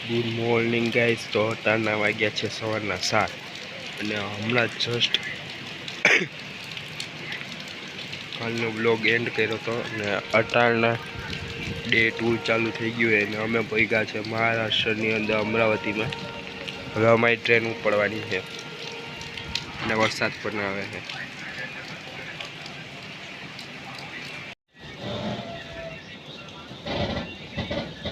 Good morning guys. તો અત્યારના વાગ્યા છે સવારના 7 અને હમણાં જસ્ટ કાલનો બ્લોગ એન્ડ કર્યો હતો અને અટારના ડે 2 ચાલુ થઈ ગયું અને અમે પહોંચ્યા છે મહારાષ્ટ્રની અંદર અમરાવતીમાં. હવે અમારી ટ્રેન ઉપડવાની છે અને વરસાદ પણ આવે છે.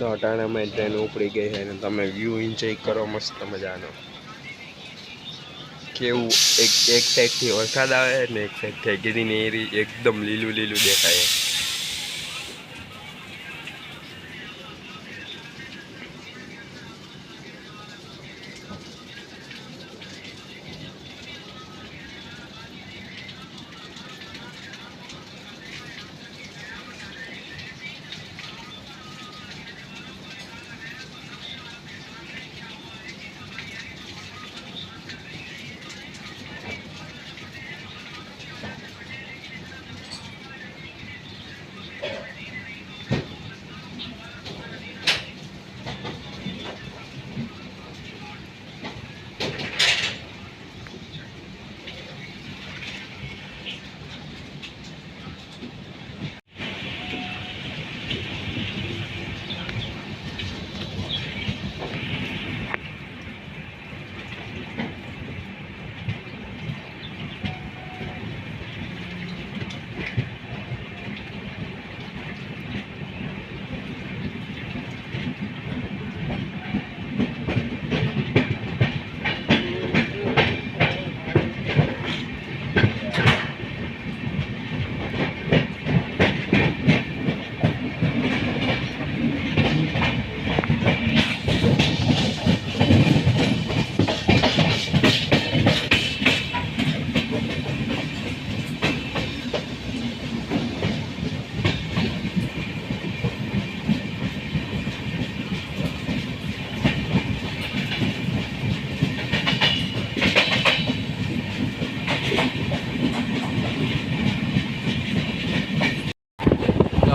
તો અટાણે અમારી ટ્રેન ઉપડી ગઈ છે અને તમે વ્યૂ એન્જોય કરો મસ્ત મજાનો. કેવું એક સાઈડથી વરસાદ આવે ને એક સાઈડથી ગ્રીન એરી એકદમ લીલું લીલું દેખાય.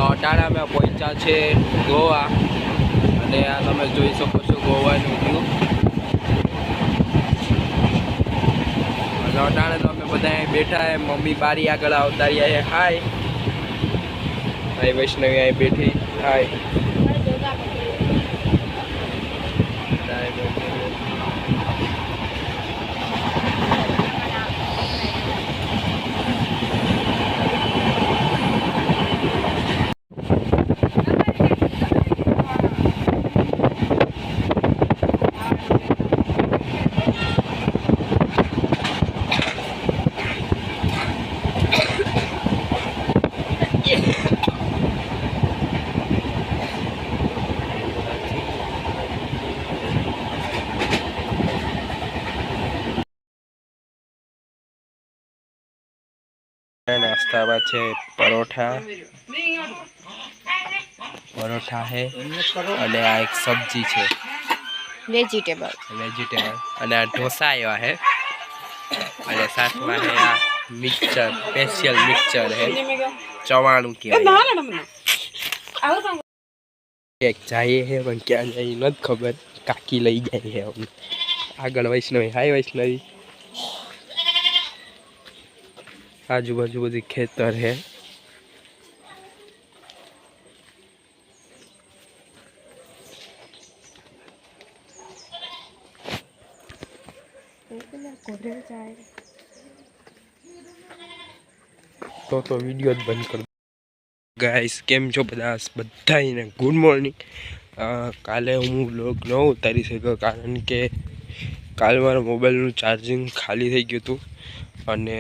અટાણે અમે પહોંચ્યા છે ગોવા અને આ તમે જોઈ શકો છો ગોવાનું વ્યૂ. અને અટાણે તો અમે બધા બેઠા હે. મમ્મી બારી આગળ આવતા રહ્યા છે. હાય હાય. વૈષ્ણવી અહીં બેઠી. હાય. નાસ્તામાં છે પરોઠા હે અને આ એક સબ્જી છે વેજીટેબલ અને આ ઢોસા આવ્યા હે અને સાથમાં હે આ મિક્સચર સ્પેશિયલ મિક્સચર હે ચવાણું કહેવાય. એક જાય હે પણ ક્યાં જાય નથી ખબર. કાકી લઈ જાય હે અમને આગળ. વૈષ્ણવી. હાય વૈષ્ણવી. આજુબાજુ બધી ખેતર હે. તો વિડીયો જ બંધ કર ગાઈસ. કેમ છો બધાને ગુડ મોર્નિંગ. કાલે હું વ્લોગ ન ઉતારી શક્યો કારણ કે કાલે મારા મોબાઈલનું ચાર્જિંગ ખાલી થઈ ગયું હતું અને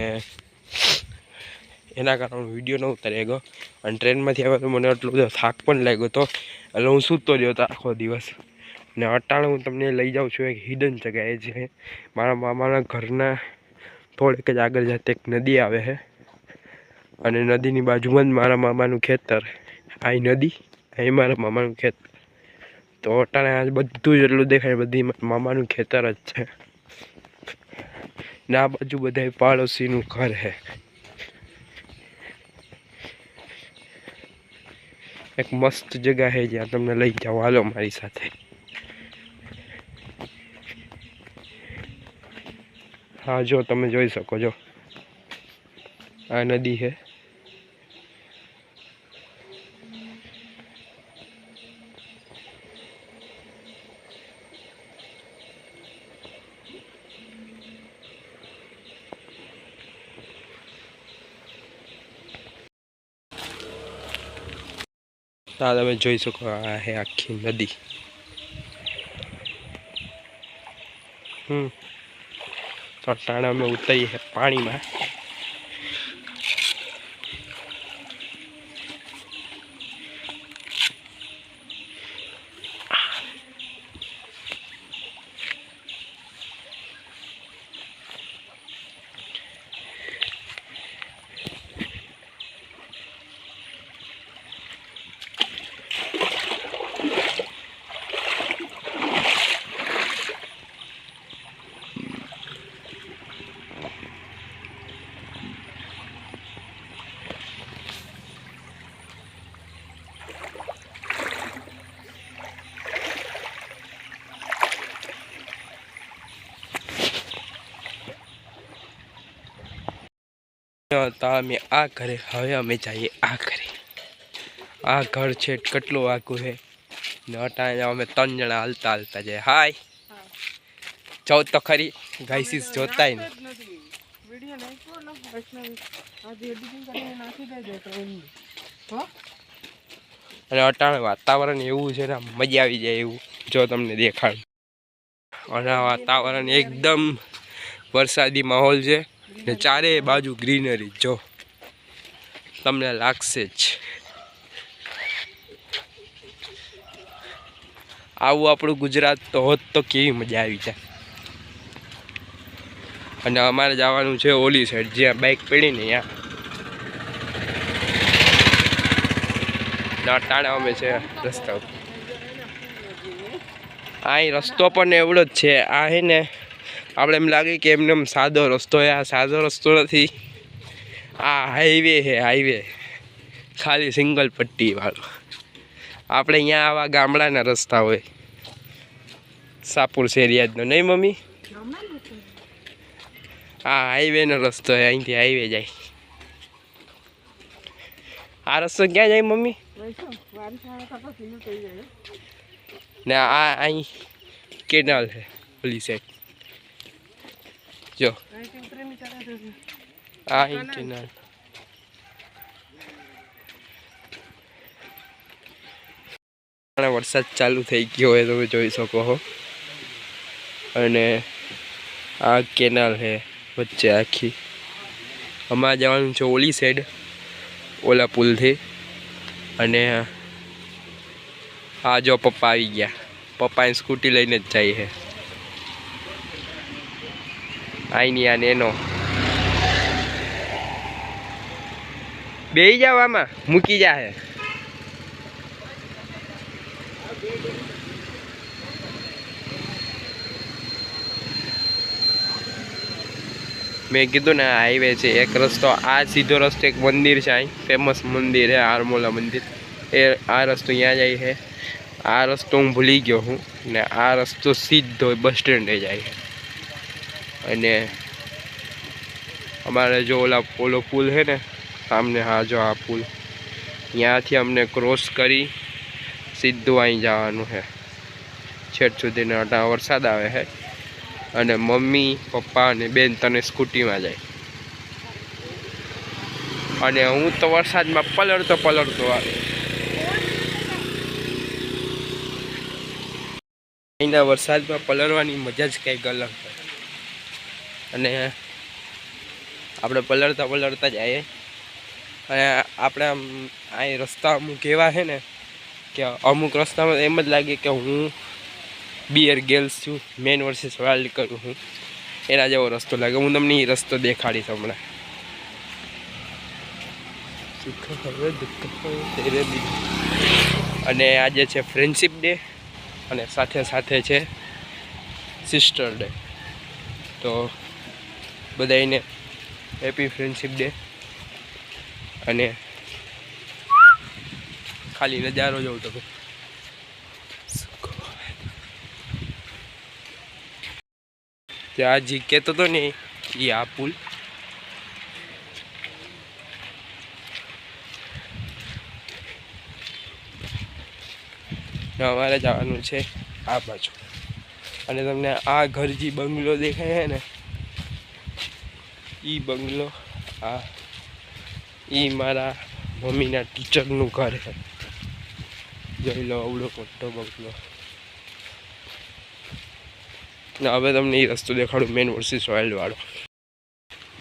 એના કારણે વિડીયો ન ઉતારી ગયો. અને ટ્રેનમાંથી આવ્યા તો મને એટલો બધો થાક પણ લાગ્યો હતો એટલે હું સૂતો રહ્યો હતો આખો દિવસ. ને અટાણે હું તમને લઈ જાઉં છું એક હિડન જગ્યાએ. જે મારા મામાના ઘરના થોડેક જ આગળ જતા એક નદી આવે છે અને નદીની બાજુમાં જ મારા મામાનું ખેતર. આ નદી, અહીં મારા મામાનું ખેતર. તો અટાણે આજ બધું જ એટલું દેખાય બધી મામાનું ખેતર જ છે ને આ બાજુ બધા પાડોશીનું ઘર છે. એક મસ્ત જગ્યા છે જ્યાં તમને લઈ જાઓ. હાલો મારી સાથે. हाँ जो તમે જોઈ શકો છો આ નદી છે તમે જોઈ શકો આ હે આખી નદી तो टाणा में उतरी है पानी में અમે આ ઘરે હવે અમે જઈએ આ ઘરે આ ઘર છે કેટલું આખું છે ને અટાણે અમે 3 જણા હાલતા હાલતા જાય હાય જો તો ખરી ગાઈસીસ જોતાય ને અને અટાણે વાતાવરણ એવું છે ને મજા આવી જાય એવું જો તમને દેખાડ અને વાતાવરણ એકદમ વરસાદી માહોલ છે ને ચારે બાજુ ગ્રીનરી જો તમને લાગશે જ આવું આપણું ગુજરાત તો હોત તો કેવી મજા આવી જાય અને અમારે જવાનું છે ઓલી સાઈડ જ્યાં બાઇક પડી ને ત્યાં ટાણા અમે છે રસ્તા ઉપર આ રસ્તો પણ એવડો જ છે આ હે ને આપણે એમ લાગે કે એમને સાદો રસ્તો છે આ સાદો રસ્તો નથી આ હાઈવે છે હાઈવે ખાલી સિંગલ પટ્ટી વાળો આપણે અહીંયા આવા ગામડાના રસ્તા હોય સાપુર શેરિયાજનો નહીં મમ્મી આ હાઈવેનો રસ્તો છે અહીંથી હાઈવે જાય આ રસ્તો ક્યાં જાય મમ્મી ને આ અહીં કેનાલ છે ઓલી સાઈડ જો આ કેનાલ વરસાદ ચાલુ થઈ ગયો હોય તમે જોઈ શકો છો અને આ કેનાલ છે વચ્ચે આખી અમારે જવાનું છે ઓલી સાઈડ ઓલા પુલથી અને આ જો પપ્પા આવી ગયા પપ્પાની સ્કૂટી લઈને જ જાય છે આઈની આને એનો બેસી જાવ આમાં મૂકી જાય મેં કીધું ને હાઈવે છે એક રસ્તો આ સીધો રસ્તો એક મંદિર છે અહીં ફેમસ મંદિર છે આરમોલા મંદિર એ આ રસ્તો અહીંયા જાય છે આ રસ્તો હું ભૂલી ગયો હું ને આ રસ્તો સીધો બસ સ્ટેન્ડે જાય છે અને અમારે જો ઓલો પુલ છે ને સામને હા જો આ પુલ ત્યાંથી અમને ક્રોસ કરી સીધું અહીં જવાનું છે છેટ સુધીને અટા વરસાદ આવે છે અને મમ્મી પપ્પા અને બેન તને સ્કૂટીમાં જાય અને હું તો વરસાદમાં પલળતો આવે અહીંના વરસાદમાં પલળવાની મજા જ કંઈક અલગ છે અને આપણે પલળતા જઈએ અને આપણે આમ અહીં રસ્તા અમુક એવા છે ને કે અમુક રસ્તામાં એમ જ લાગે કે હું બિયર ગેલ્સ છું મેન વર્સિસ વાઇલ્ડ કરું હું એના જેવો રસ્તો લાગે હું તમને એ રસ્તો દેખાડીશ હમણાં અને આજે છે ફ્રેન્ડશિપ ડે અને સાથે સાથે છે સિસ્ટર ડે તો બધાને હેપી ફ્રેન્ડશિપ ડે અને ખાલી નજારો જોઉં તમે ત્યાં હજી કહેતો હતો ને એ આ પુલ અમારે જવાનું છે આ બાજુ અને તમને આ ઘર જે બંગલો દેખાય છે ને એ બંગલો આ એ મારા મમ્મીના ટીચરનું ઘર છે જોઈ લો અવડો મોટો બંગલો ને હવે તમને એ રસ્તો દેખાડું મેન વર્સિસ વાઇલ્ડ વાળો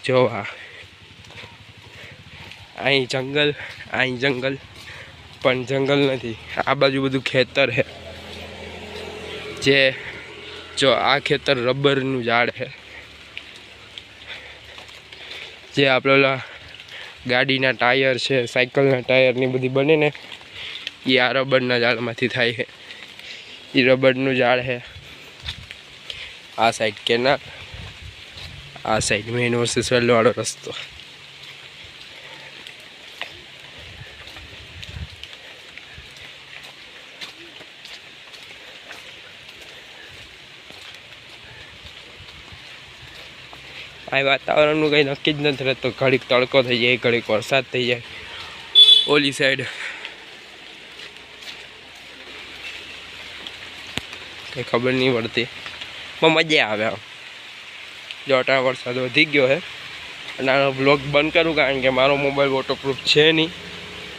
જો અહીં જંગલ પણ જંગલ નથી આ બાજુ બધું ખેતર છે જે જો આ ખેતર રબરનું ઝાડ છે જે આપણા ગાડીના ટાયર છે સાયકલના ટાયરની બધી બને ને એ આ રબરના ઝાડમાંથી થાય છે એ રબરનું ઝાડ છે આ સાઈડ કેનાલ આ સાઈડ મેન વર્સિસ વાઇલ્ડ વાળો રસ્તો આ વાતાવરણનું કંઈ નક્કી જ નથી રહેતું ઘડીક તડકો થઈ જાય ઘડીક વરસાદ થઈ જાય ઓલી સાઈડ કંઈ ખબર નહીં પડતી પણ મજા આવે આમ જો અટાણે વરસાદ વધી ગયો છે અને આનો બ્લોગ બંધ કરું કારણ કે મારો મોબાઈલ વોટરપ્રૂફ છે નહીં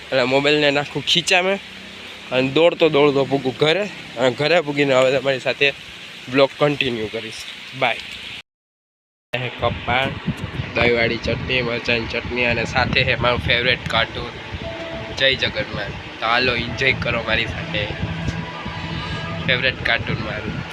એટલે મોબાઈલને નાખું ખીચામાં અને દોડતો પૂગું ઘરે અને ઘરે પૂગીને હવે તમારી સાથે બ્લોગ કન્ટિન્યુ કરીશ બાય કપ્પા દહીંવાળી ચટણી મરચાંની ચટણી અને સાથે છે મારું ફેવરેટ કાર્ટૂન જય જગન્નાથ તો હાલો એન્જોય કરો મારી સાથે ફેવરેટ કાર્ટૂન મારું